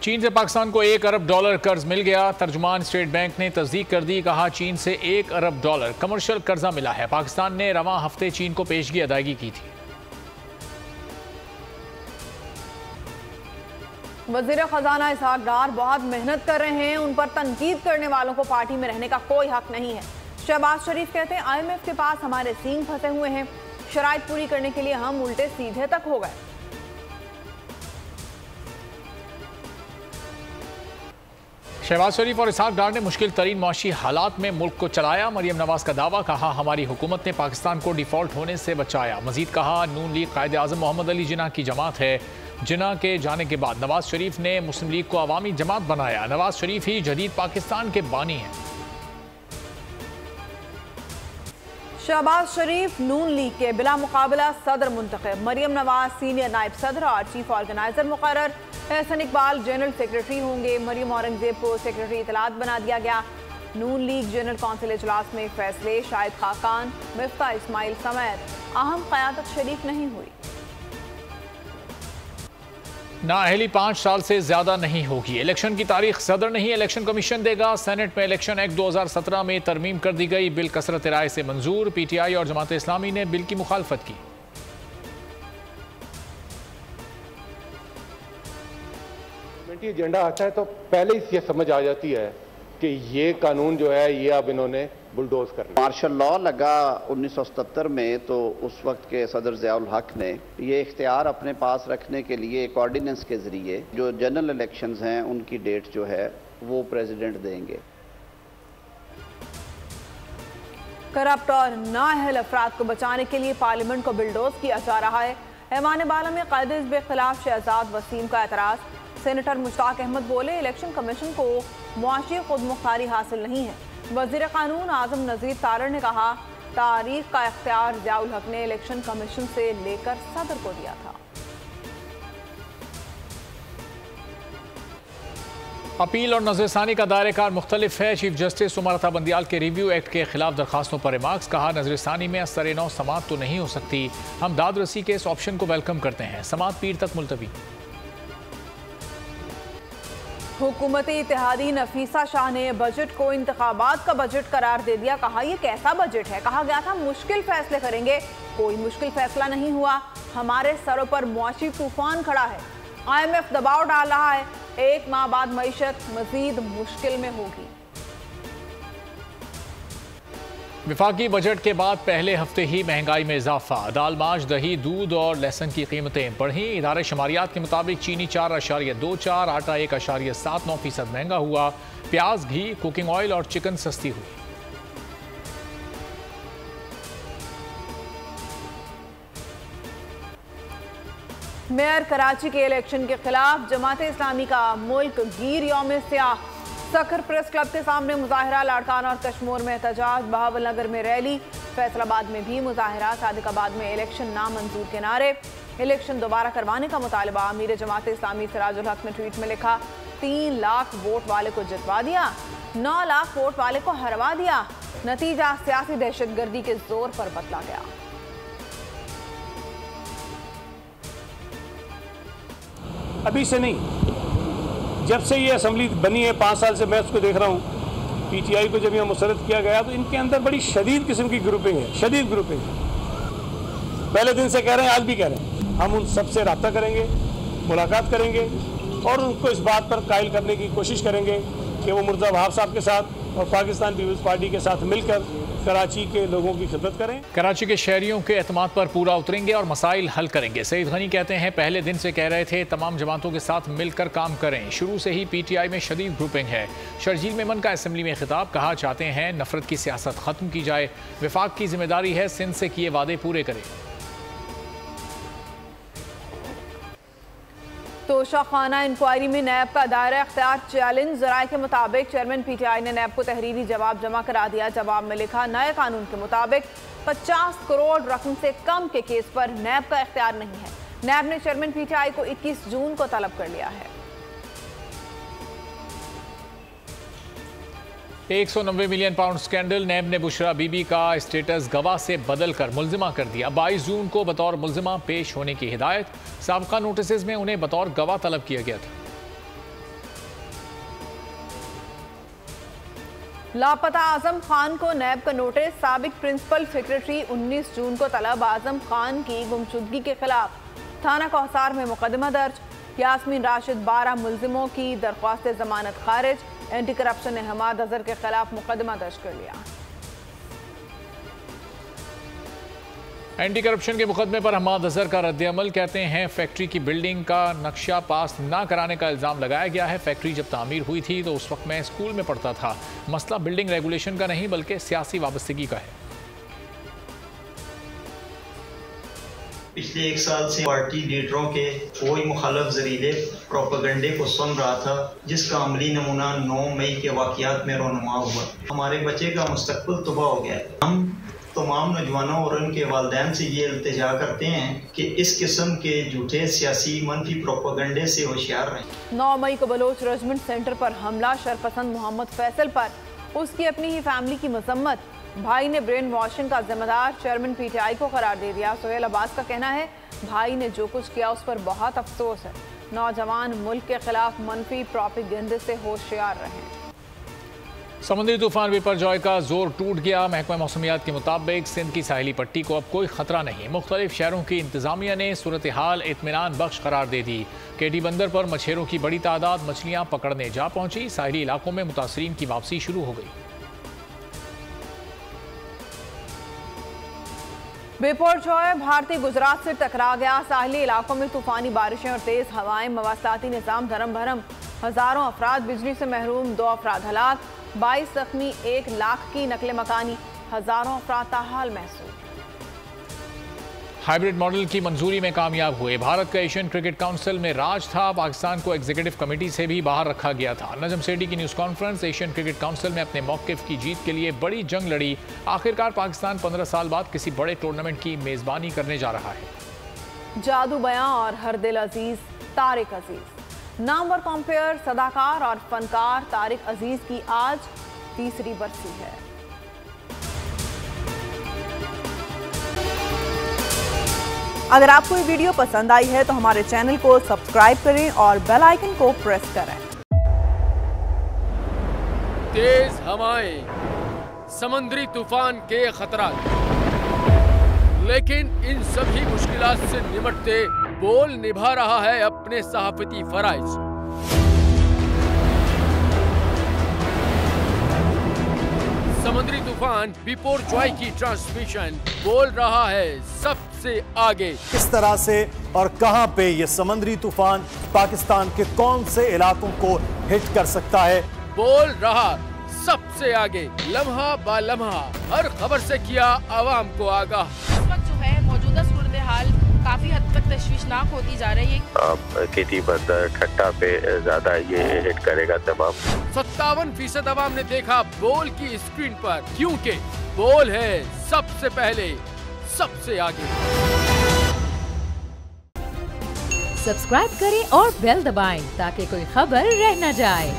चीन से पाकिस्तान को $1 अरब कर्ज मिल गया। तर्जुमान स्टेट बैंक ने तस्दीक कर दी। कहा चीन से $1 अरब कमर्शियल कर्जा मिला है। पाकिस्तान ने रवां हफ्ते चीन को पेशगी अदायगी की थी। वजीर खजाना इसहाक डार बहुत मेहनत कर रहे हैं, उन पर तनकीद करने वालों को पार्टी में रहने का कोई हक नहीं है। शहबाज शरीफ कहते हैं IMF के पास हमारे सींग फंसे हुए हैं, शराइत पूरी करने के लिए हम उल्टे सीधे तक हो गए। शहबाज शरीफ और इसहाक डार ने मुश्किल तरीन मुआशी हालात में मुल्क को चलाया। मरियम नवाज का दावा। कहा हमारी हुकूमत ने पाकिस्तान को डिफॉल्ट होने से बचाया। मजीद कहा नून लीग कायदे आज़म मोहम्मद अली जिन्ना की जमात है। जिन्ना के जाने के बाद नवाज शरीफ ने मुस्लिम लीग को अवामी जमात बनाया। नवाज शरीफ ही जदीद पाकिस्तान के बानी हैं। शहबाज शरीफ नून लीग के बिला मुकाबला सदर मुंतखब। मरियम नवाज सीनियर नायब सदर और चीफ ऑर्गेनाइजर मुकर्रर। एहसन इकबाल जनरल सेक्रेटरी होंगे। मरियम औरंगजेब को सेक्रेटरी इतलात बना दिया गया। नून लीग जनरल कौंसिल इजलास में फैसले। शाहिद खाकान, मिफ्ता इस्माइल समेत अहम क़यादत शरीक नहीं हुई। नाअहली 5 साल से ज्यादा नहीं होगी। इलेक्शन की तारीख सदर नहीं इलेक्शन कमीशन देगा। सेनेट में इलेक्शन एक्ट 2017 में तरमीम कर दी गई। बिल कसरत राय से मंजूर। PTI और जमात इस्लामी ने बिल की मुखालफत की। एजेंडा आता है तो पहले ही ये समझ आ जाती है कि ये कानून जो है ये अब इन्होंने बुलडोज करना। मार्शल लॉ लगा 1977 में, तो उस वक्त के सदर ज़ियाउल हक ने ये इख्तियार अपने पास रखने के लिए एक ऑर्डिनेंस के जरिए जो जनरल इलेक्शंस हैं उनकी डेट जो है वो प्रेसिडेंट देंगे। करप्ट और नाअहल अफराद को बचाने के लिए पार्लियामेंट को बुलडोज किया जा रहा है। ऐवान बाला में कायदे के खिलाफ शहजाद वसीम का एतराज़। सेनेटर मुश्ताक अहमद बोले इलेक्शन कमीशन को मुआशी खुद मुख्तारी हासिल नहीं है। वजीर कानून आजम नजीर तारड़ ने कहा तारीख का इख्तियार ज़ियाउल हक ने इलेक्शन कमीशन से लेकर सदर को दिया था। अपील और नजरसानी का दायरेकार मुख्तलिफ है। चीफ जस्टिस उमर बंदियाल के रिव्यू एक्ट के खिलाफ दरखास्तों पर रिमार्क्स। कहा नजरसानी में असर नौ समात तो नहीं हो सकती। हम दाद रसी के इस ऑप्शन को वेलकम करते हैं। समात पीर तक मुलतवी। हुकूमती इत्तेहादी नफीसा शाह ने बजट को इंतखाबात का बजट करार दे दिया। कहा यह कैसा बजट है। कहा गया था मुश्किल फैसले करेंगे, कोई मुश्किल फैसला नहीं हुआ। हमारे सरों पर मुआशी तूफान खड़ा है। IMF दबाव डाल रहा है। 1 माह बाद मईशत मजीद मुश्किल में होगी। विफाकी बजट के बाद पहले हफ्ते ही महंगाई में इजाफा। दाल, माश, दही, दूध और लहसुन की कीमतें बढ़ी। इदारे शुमारियात के मुताबिक चीनी 4.24, आटा 1.79% महंगा हुआ। प्याज, घी, कुकिंग ऑयल और चिकन सस्ती हुई। मेयर कराची के इलेक्शन के खिलाफ जमात इस्लामी का मुल्क गिर यौम सियाह। सखर प्रेस क्लब के सामने मुजाहिरा। लाड़कान और कश्मीर में एहतजाज। बहावलनगर में रैली। फैसलाबाद में भी मुजाहिरा। सादिकाबाद में इलेक्शन नामंजूर के नारे। इलेक्शन दोबारा करवाने का मुतालबा। अमीर जमात इस्लामी सिराजुल हक ने ट्वीट में लिखा 3 लाख वोट वाले को जितवा दिया, 9 लाख वोट वाले को हरवा दिया। नतीजा सियासी दहशतगर्दी के जोर पर बदला गया। अभी से नहीं, जब से ये असेंबली बनी है 5 साल से मैं उसको देख रहा हूँ। PTI को जब यह मुसरत किया गया तो इनके अंदर बड़ी शदीद किस्म की ग्रुपिंग है, शदीद ग्रुपिंग। पहले दिन से कह रहे हैं, आज भी कह रहे हैं, हम उन सबसे रब्ता करेंगे, मुलाकात करेंगे और उनको इस बात पर कायल करने की कोशिश करेंगे कि वो मुर्जा वहाब साहब के साथ और पाकिस्तान पीपल्स पार्टी के साथ मिलकर कराची के लोगों की खिदमत करें। कराची के शहरियों के एतमाद पर पूरा उतरेंगे और मसाइल हल करेंगे। सईद गनी कहते हैं पहले दिन से कह रहे थे तमाम जमातों के साथ मिलकर काम करें। शुरू से ही PTI में शदीद ग्रुपिंग है। शर्जील मेमन का असेंबली में खिताब। कहा चाहते हैं नफरत की सियासत खत्म की जाए। विफाक की जिम्मेदारी है सिंध से किए वादे पूरे करें। तोशाखाना इंक्वायरी में नैब का दायरा इख्तियार चैलेंज। ज़राए के मुताबिक चेयरमैन PTI ने नैब को तहरीरी जवाब जमा करा दिया। जवाब में लिखा नए कानून के मुताबिक 50 करोड़ रकम से कम के केस पर नैब का इख्तियार नहीं है। नैब ने चेयरमैन PTI को 21 जून को तलब कर लिया है। 190 मिलियन पाउंड स्कैंडल। नैब ने बुशरा बीबी का स्टेटस गवाह से बदल कर मुल्जिमा कर दिया। 22 जून को बतौर मुल्जिमा पेश होने की हिदायत। साबका नोटिस में उन्हें बतौर गवाह तलब किया गया था। लापता आजम खान को नैब का नोटिस। साबिक प्रिंसिपल सेक्रेटरी 19 जून को तलब आजम खान की गुमशुदगी के खिलाफ थाना कौसार में मुकदमा दर्ज। यास्मीन राशिद 12 मुलजिमों की दरख्वास्त जमानत खारिज। एंटी करप्शन ने हमाद अजहर के खिलाफ मुकदमा दर्ज कर लिया। एंटी करप्शन के मुकदमे पर हमाद अजहर का रद्द-ए-अमल। कहते हैं फैक्ट्री की बिल्डिंग का नक्शा पास ना कराने का इल्ज़ाम लगाया गया है। फैक्ट्री जब तामीर हुई थी तो उस वक्त मैं स्कूल में पढ़ता था। मसला बिल्डिंग रेगुलेशन का नहीं बल्कि सियासी वाबस्तगी का है। पिछले 1 साल से पार्टी लीडरों के कोई मुखालफ जरीले प्रोपेगेंडे को सुन रहा था, जिसका अमली नमूना 9 मई के वाक़यात में रोनुमा हुआ। हमारे बच्चे का मुस्तकबिल तबाह हो गया है। हम तमाम नौजवानों और उनके वालिदैन से ये इल्तिजा करते हैं कि इस किस्म के झूठे सियासी मनफी प्रोपेगेंडे से होशियार रहें। 9 मई को बलोच रेजिमेंट सेंटर पर हमला। शरपसंद मोहम्मद फैसल पर उसकी अपनी ही फैमिली की मजम्मत। भाई ने ब्रेन वॉशिंग का जिम्मेदार चेयरमैन पीटीआई को करार दे दिया। सोहेल अब्बास का कहना है भाई ने जो कुछ किया उस पर बहुत अफसोस है। नौजवान मुल्क के खिलाफ मनफी प्रोपेगेंडे से होशियार रहें। समुद्री तूफान बिपरजॉय का जोर टूट गया। महकमा मौसमियात के मुताबिक सिंध की साहिली पट्टी को अब कोई खतरा नहीं। मुख्तलिफ शहरों की इंतजामिया ने सूरत हाल इत्मीनान बख्श करार दे दी। केडी बंदर पर मछेरों की बड़ी तादाद मछलियां पकड़ने जा पहुंची। साहिली इलाकों में मुतासरीन की वापसी शुरू हो गई। बिपरजॉय भारतीय गुजरात से टकरा गया। साहिली इलाकों में तूफानी बारिशें और तेज हवाएं। मवासलाती निज़ाम धरम भरम। हजारों अफराद बिजली से महरूम। 2 अफराद हलाक। 22 जख्मी। 1 लाख की नकले मकानी। हजारों अफराद ताहाल महसूस। हाइब्रिड मॉडल की मंजूरी में कामयाब हुए। भारत का एशियन क्रिकेट काउंसिल में राज था। पाकिस्तान को एग्जीक्यूटिव कमेटी से भी बाहर रखा गया था। नजम सेठी की news conference. Asian cricket council में अपने मौक़िफ़ की जीत के लिए बड़ी जंग लड़ी। आखिरकार पाकिस्तान 15 साल बाद किसी बड़े टूर्नामेंट की मेज़बानी करने जा रहा है। जादू बयां और हर दिल अजीज तारिक अजीज। नामवर कॉम्पेयर, सदाकार और फनकार तारिक अजीज की आज 3री बरसी है। अगर आपको ये वीडियो पसंद आई है तो हमारे चैनल को सब्सक्राइब करें और बेल आइकन को प्रेस करें। तेज हवाएं, समुद्री तूफान के खतरा, लेकिन इन सभी मुश्किलात से निपटते बोल निभा रहा है अपने सहाफती फराइज। समुद्री तूफान बिपरजॉय की ट्रांसमिशन बोल रहा है सबसे आगे। किस तरह से और कहां पे ये समुद्री तूफान पाकिस्तान के कौन से इलाकों को हिट कर सकता है, बोल रहा सबसे आगे। लम्हा बा लम्हा हर खबर से किया आवाम को आगाह। इस वक्त जो है मौजूदा सूरत हाल काफी हद तक तशवीशनाक होती जा रही है। केटी बंदर ठट्टा पे ज्यादा ये हिट करेगा तमाम। 57% आवाम ने देखा बोल की स्क्रीन पर, क्योंकि बोल है सबसे पहले सबसे आगे। सब्सक्राइब करें और बेल दबाएं ताकि कोई खबर रह न जाए।